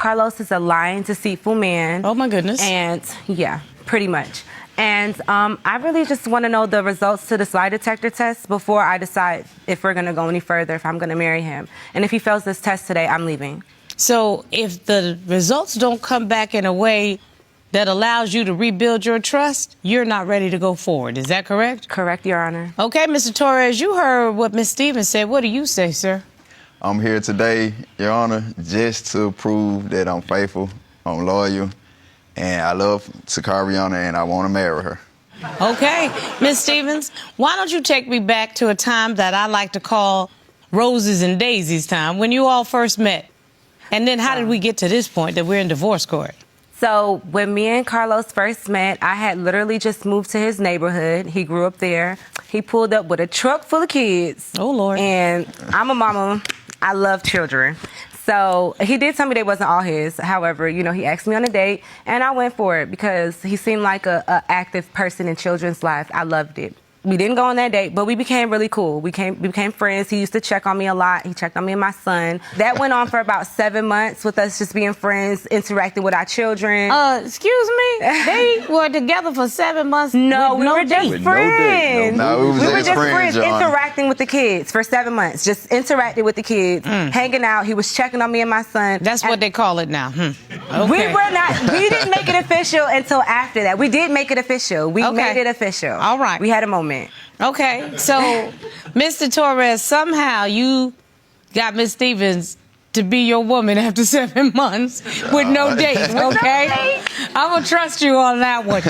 Carlos is a lying, deceitful man. Oh, my goodness. And, yeah, pretty much. And I really just want to know the results to this lie detector test before I decide if we're going to go any further, if I'm going to marry him. And if he fails this test today, I'm leaving. So if the results don't come back in a way that allows you to rebuild your trust, you're not ready to go forward. Is that correct? Correct, Your Honor. Okay, Mr. Torres, you heard what Ms. Stevens said. What do you say, sir? I'm here today, Your Honor, just to prove that I'm faithful, I'm loyal, and I love Sakariana, and I want to marry her. Okay, Ms. Stevens, why don't you take me back to a time that I like to call Roses and Daisies time, when you all first met? And then how did we get to this point that we're in divorce court? So when me and Carlos first met, I had literally just moved to his neighborhood. He grew up there. He pulled up with a truck full of kids. Oh, Lord. And I'm a mama. I love children. So he did tell me they wasn't all his. However, you know, he asked me on a date, and I went for it because he seemed like a active person in children's life. I loved it. We didn't go on that date, but we became really cool. We became friends. He used to check on me a lot. He checked on me and my son. That went on for about 7 months with us just being friends, interacting with our children. Excuse me? They were together for 7 months. No, with we no were date. just friends. No, we were just just friends, Your Honor. interacting with the kids for 7 months. Just interacting with the kids, hanging out. He was checking on me and my son. That's what they call it now. Okay. We didn't make it official until after that. We did make it official. We Okay. made it official. All right. We had a moment. Okay, so Mr. Torres, somehow you got Miss Stevens to be your woman after 7 months with no date, okay? I'm gonna trust you on that one.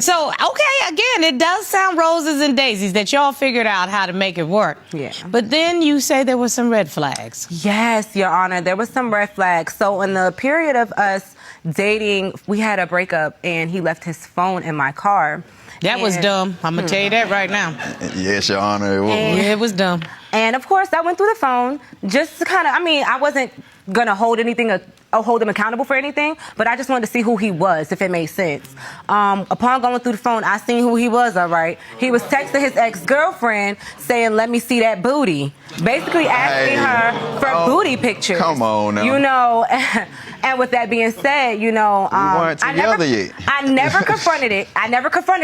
So, okay, again, it does sound roses and daisies that y'all figured out how to make it work. Yeah. But then you say there were some red flags. Yes, Your Honor, there was some red flags. So in the period of us dating, we had a breakup, and he left his phone in my car. That was dumb. I'm gonna tell you that right now. Yes, Your Honor, it was. Yeah, it was dumb. And of course, I went through the phone just to kind of, I wasn't gonna hold anything, hold him accountable for anything, but I just wanted to see who he was, if it made sense. Upon going through the phone, I seen who he was, all right. He was texting his ex-girlfriend saying, "Let me see that booty." Basically asking her for booty pictures. Come on now. You know, and with that being said, you know, we weren't together yet. I never confronted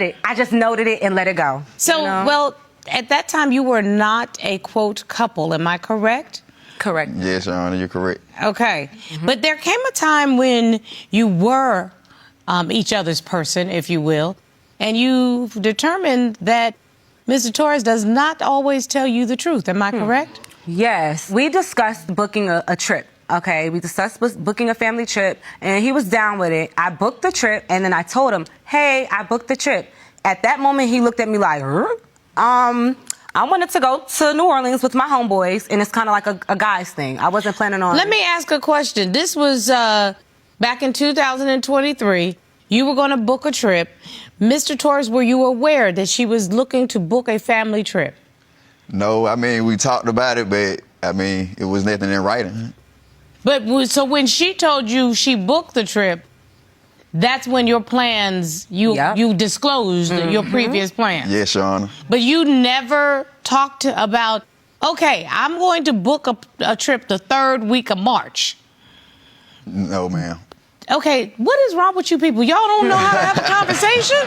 it. I just noted it and let it go. So, you know? well, at that time you were not a, quote, couple, am I correct? Correct. Yes, Your Honor, you're correct. Okay. But there came a time when you were each other's person, if you will, and you determined that Mr. Torres does not always tell you the truth. Am I correct? Yes. We discussed booking a trip. Okay, we discussed booking a family trip, and he was down with it. I booked the trip, and then I told him, "Hey, I booked the trip." At that moment, he looked at me like, I wanted to go to New Orleans with my homeboys, and it's kind of like a guy's thing. I wasn't planning on... Let me ask a question. This was back in 2023. You were going to book a trip. Mr. Torres, were you aware that she was looking to book a family trip? No, I mean, we talked about it, but, I mean, it was nothing in writing. But so when she told you she booked the trip, that's when your plans, you disclosed your previous plans. Yes, Your Honor. But you never talked about, okay, I'm going to book a trip the 3rd week of March. No, ma'am. Okay, what is wrong with you people? Y'all don't know how to have a conversation?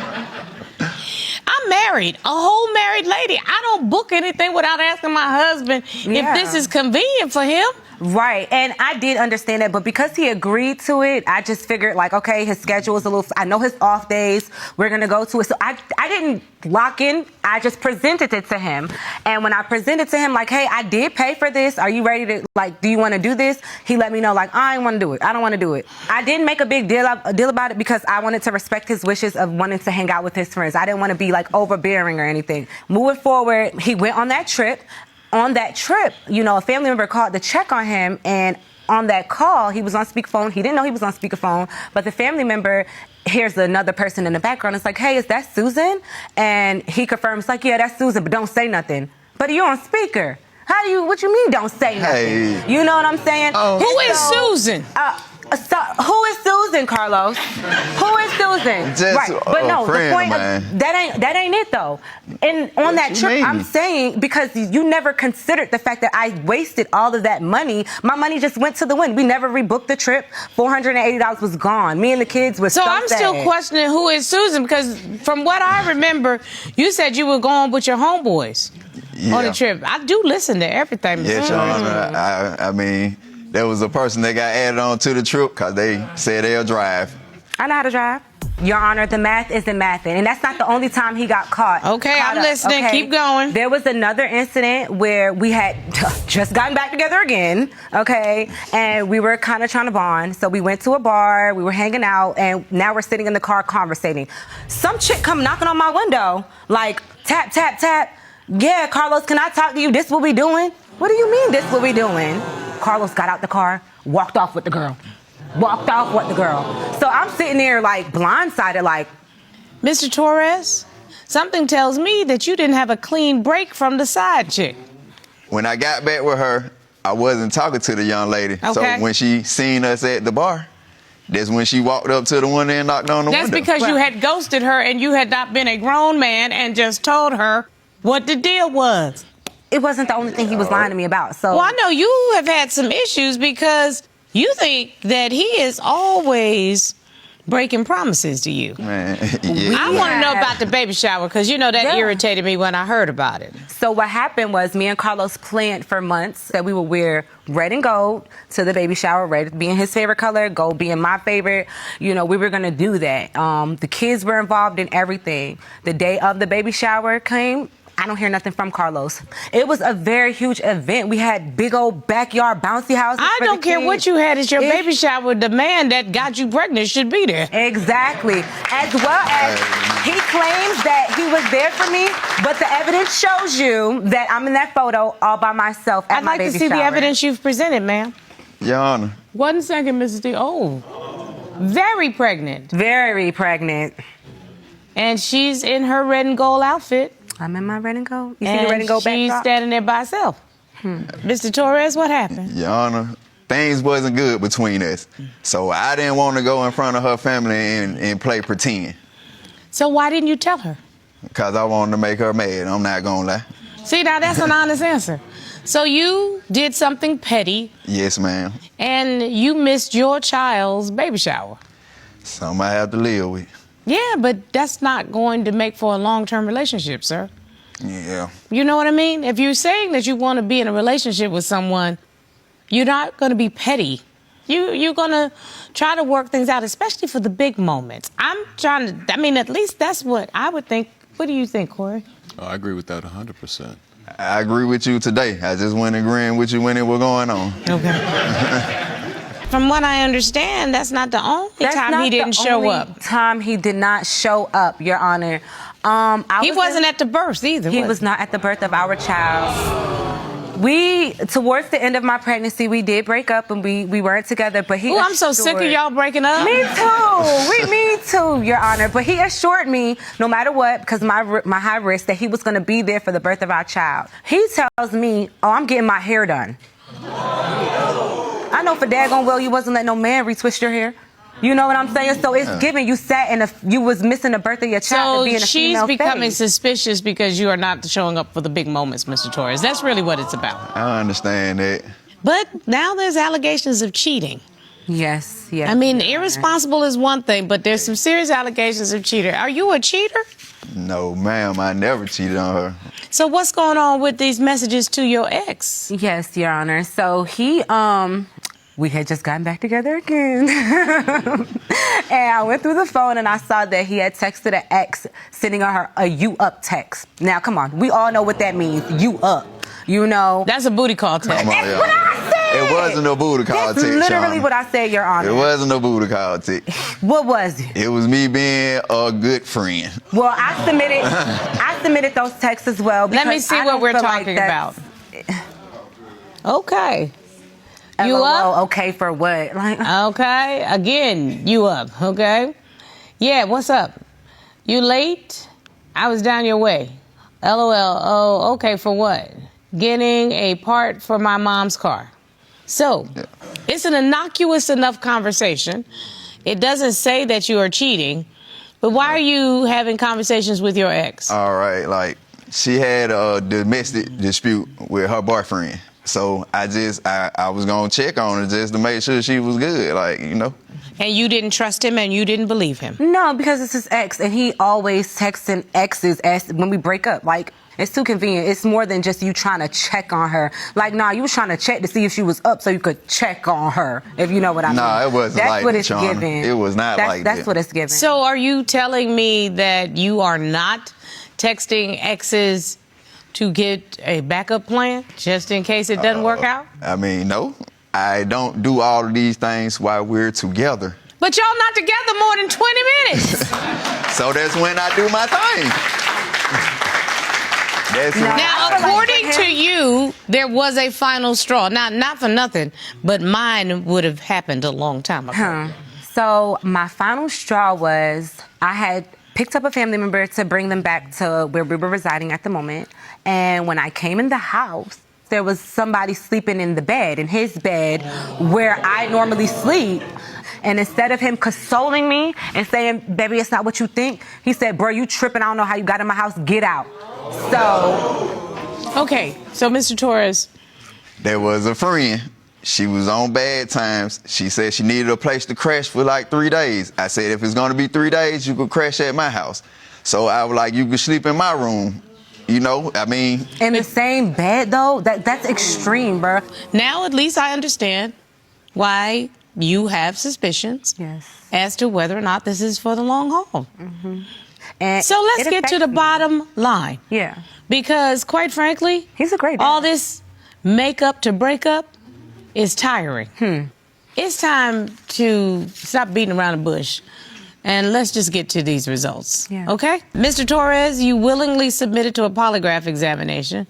I'm married, a whole married lady. I don't book anything without asking my husband if this is convenient for him. Right, and I did understand that, but because he agreed to it, I just figured, like, okay, his schedule is a little... I know his off days, we're going to go to it. So I didn't lock in. I just presented it to him. And when I presented to him, like, hey, I did pay for this. Are you ready to, like, do you want to do this? He let me know, like, I don't want to do it. I don't want to do it. I didn't make a big deal about it because I wanted to respect his wishes of wanting to hang out with his friends. I didn't want to be, like, overbearing or anything. Moving forward, he went on that trip. On that trip, you know, a family member called to check on him, and on that call, he was on speakerphone. He didn't know he was on speakerphone, but the family member hears another person in the background. It's like, hey, is that Susan? And he confirms, like, yeah, that's Susan, but don't say nothing. But you're on speaker. What you mean don't say nothing? Hey. You know what I'm saying? Who is Susan? So, who is Susan? Susan, Carlos? Who is Susan? Just right, but a no, friend the point of mine. of, that ain't it though. And on What that you trip, mean? I'm saying because you never considered the fact that I wasted all of that money. My money just went to the wind. We never rebooked the trip. $480 was gone. Me and the kids were So I'm still sad. questioning who is Susan, because from what I remember, you said you were going with your homeboys on Yeah. the trip. I do listen to everything. Ms. Yes, Your Torres. Honor. I mean, there was a person that got added on to the trip because they said they'll drive. I know how to drive. Your Honor, the math isn't mathing. And that's not the only time he got caught. Okay, caught I'm listening. Keep going. There was another incident where we had just gotten back together again, okay? And we were kind of trying to bond. So we went to a bar, we were hanging out, and now we're sitting in the car conversating. Some chick come knocking on my window, like, tap, tap, tap. Yeah, Carlos, can I talk to you? This what we doing? What do you mean this what we doing? Carlos got out the car, walked off with the girl. Walked off with the girl. So I'm sitting there like blindsided, like, Mr. Torres, something tells me that you didn't have a clean break from the side chick. When I got back with her, I wasn't talking to the young lady. Okay. So when she seen us at the bar, that's when she walked up to the one and knocked on the That's window. because you had ghosted her and you had not been a grown man and just told her what the deal was. it wasn't the only thing he was lying to me about. So Well, I know you have had some issues because you think that he is always breaking promises to you. Man, yeah. I want to know about the baby shower because, you know, that Yeah. irritated me when I heard about it. So what happened was me and Carlos planned for months that we would wear red and gold to the baby shower, red being his favorite color, gold being my favorite. You know, we were going to do that. The kids were involved in everything. The day of the baby shower came, I don't hear nothing from Carlos. It was a very huge event. We had big old backyard bouncy houses. I for the don't care kids. what you had at your It- baby shower. The man that got you pregnant should be there. Exactly. As well as he claims that he was there for me, but the evidence shows you that I'm in that photo all by myself at I'd my like to baby see the shower. evidence you've presented, ma'am. Your Honor. 1 second, Mrs. D. Oh, very pregnant. Very pregnant. And she's in her red and gold outfit. I'm in my red and gold. You see And the red and gold she's backdrop? standing there by herself. Mr. Torres, what happened? Your Honor, things wasn't good between us. So I didn't want to go in front of her family and play pretend. So why didn't you tell her? Because I wanted to make her mad. I'm not going to lie. See, now that's an honest answer. So you did something petty Yes, ma'am. and you missed your child's baby shower. Something I have to live with. Yeah, but that's not going to make for a long-term relationship, sir. Yeah. You know what I mean? If you're saying that you want to be in a relationship with someone, you're not going to be petty. You're going to try to work things out, especially for the big moments. I'm trying to, I mean, at least that's what I would think. What do you think, Corey? Oh, I agree with that 100%. I agree with you today. I just went agreeing with you when it was going on. Okay. From what I understand, that's not the only That's time not he the didn't show only up. time he did not show up, Your Honor. He wasn't at the birth either. He was not at the birth of our child. We, towards the end of my pregnancy, we did break up and we weren't together. But he. Oh, I'm so sick of assured- y'all breaking up. Me too. Me too, Your Honor. But he assured me, no matter what, because my high risk, that he was going to be there for the birth of our child. He tells me, "Oh, I'm getting my hair done." I know for daggone well you wasn't letting no man retwist your hair. You know what I'm saying? So it's given you sat and you was missing the birth of your child So to be in a she's female becoming face. suspicious because you are not showing up for the big moments, Mr. Torres. That's really what it's about. I understand that. But now there's allegations of cheating. Yes, yes. I mean, irresponsible is one thing, but there's some serious allegations of cheater. Are you a cheater? No, ma'am, I never cheated on her. So what's going on with these messages to your ex? Yes, Your Honor. So he, we had just gotten back together again. And I went through the phone and I saw that he had texted an ex sending her a "you up" text. Now, come on. We all know what that means. You up. You know. That's a booty call text. Come on, That's y'all. what I said. It wasn't a booty call That's text, literally Shauna. what I said, Your Honor. It wasn't a booty call text. What was it? It was me being a good friend. Well, I submitted those texts as well. Let me because see I what don't we're feel like talking that's- about. Okay. You LOL, up? okay for what? Like, Okay. Again, you up. Okay. Yeah, what's up? You late? I was down your way. LOL. Oh, okay, for what? Getting a part for my mom's car. So, it's an innocuous enough conversation. It doesn't say that you are cheating, but why are you having conversations with your ex? All right, like she had a domestic dispute with her boyfriend. So I was gonna check on her just to make sure she was good, like, you know. And you didn't trust him and you didn't believe him? No, because it's his ex, and he always texting exes when we break up. Like, it's too convenient. It's more than just you trying to check on her. Like, nah, you was trying to check to see if she was up so you could check on her, if you know what I mean. Nah, it wasn't that's like what that, it's Shauna. giving. It was not like That's that. what it's giving. So are you telling me that you are not texting exes to get a backup plan just in case it doesn't work out? I mean, no, I don't do all of these things while we're together. But y'all not together more than 20 minutes. So that's when I do my thing. That's when Now, according to you, there was a final straw. Now, not for nothing, but mine would have happened a long time ago. So my final straw was I had picked up a family member to bring them back to where we were residing at the moment. And when I came in the house, there was somebody sleeping in the bed, in his bed, where I normally sleep. And instead of him consoling me and saying, baby, it's not what you think, he said, bro, you tripping. I don't know how you got in my house. Get out. So. Okay, so Mr. Torres. There was a friend. She was on bad times. She said she needed a place to crash for like 3 days. I said, if it's going to be 3 days, you could crash at my house. So I was like, you could sleep in my room. You know, I mean. In the same bed, though? That's extreme, bro. Now at least I understand why you have suspicions as to whether or not this is for the long haul. And so let's it get to the affects me. bottom line. Yeah. Because quite frankly, he's a great dad. all this makeup to break up is tiring. It's time to stop beating around the bush and let's just get to these results. Okay? Mr. Torres, you willingly submitted to a polygraph examination.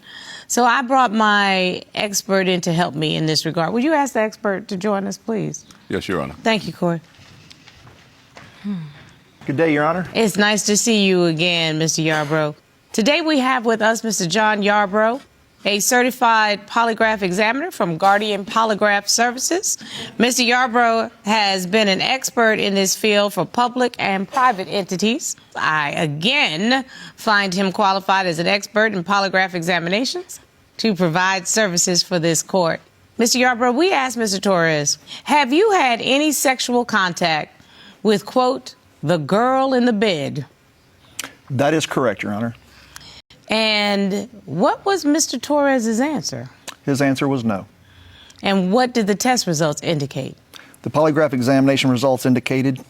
So I brought my expert in to help me in this regard. Would you ask the expert to join us, please? Yes, Your Honor. Thank you, Corey. Good day, Your Honor. It's nice to see you again, Mr. Yarbrough. Today we have with us Mr. John Yarbrough, a certified polygraph examiner from Guardian Polygraph Services. Mr. Yarbrough has been an expert in this field for public and private entities. I, again, find him qualified as an expert in polygraph examinations to provide services for this court. Mr. Yarbrough, we asked Mr. Torres, have you had any sexual contact with, quote, the girl in the bed? That is correct, Your Honor. And what was Mr. Torres's answer? His answer was no. And what did the test results indicate? The polygraph examination results indicated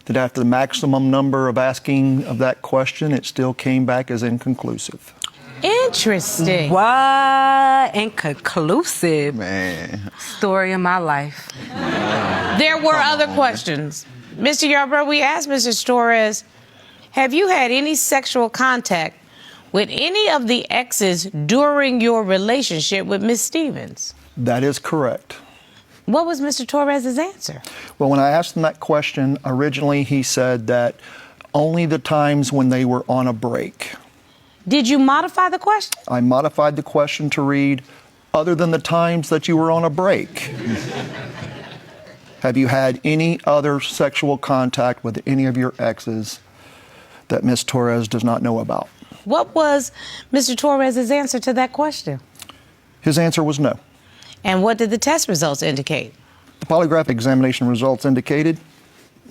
that after the maximum number of asking of that question, it still came back as inconclusive. Interesting. What? Inconclusive. Man. Story of my life. There were other questions. Mr. Yarbrough, we asked Mr. Torres, have you had any sexual contact with any of the exes during your relationship with Miss Stevens? That is correct. What was Mr. Torres's answer? Well, when I asked him that question, originally he said that only the times when they were on a break. Did you modify the question? I modified the question to read, other than the times that you were on a break. Have you had any other sexual contact with any of your exes that Ms. Torres does not know about? What was Mr. Torres's answer to that question? His answer was no. And what did the test results indicate? The polygraph examination results indicated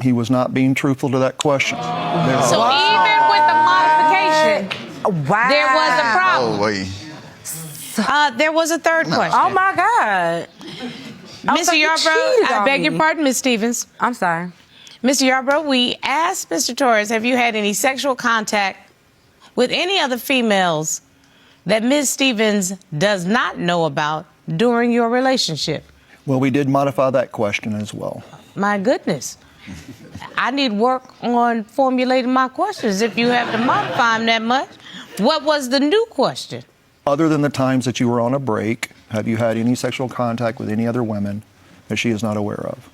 he was not being truthful to that question. So even with the modification, there was a problem. Oh, wait. There was a third question. Oh, my God. Mr. Yarbrough, I beg your pardon, Ms. Stevens. I'm sorry. Mr. Yarbrough, we asked Mr. Torres, have you had any sexual contact with any other females that Ms. Stevens does not know about during your relationship? Well, we did modify that question as well. My goodness. I need work on formulating my questions if you have to modify them that much. What was the new question? Other than the times that you were on a break, have you had any sexual contact with any other women that she is not aware of?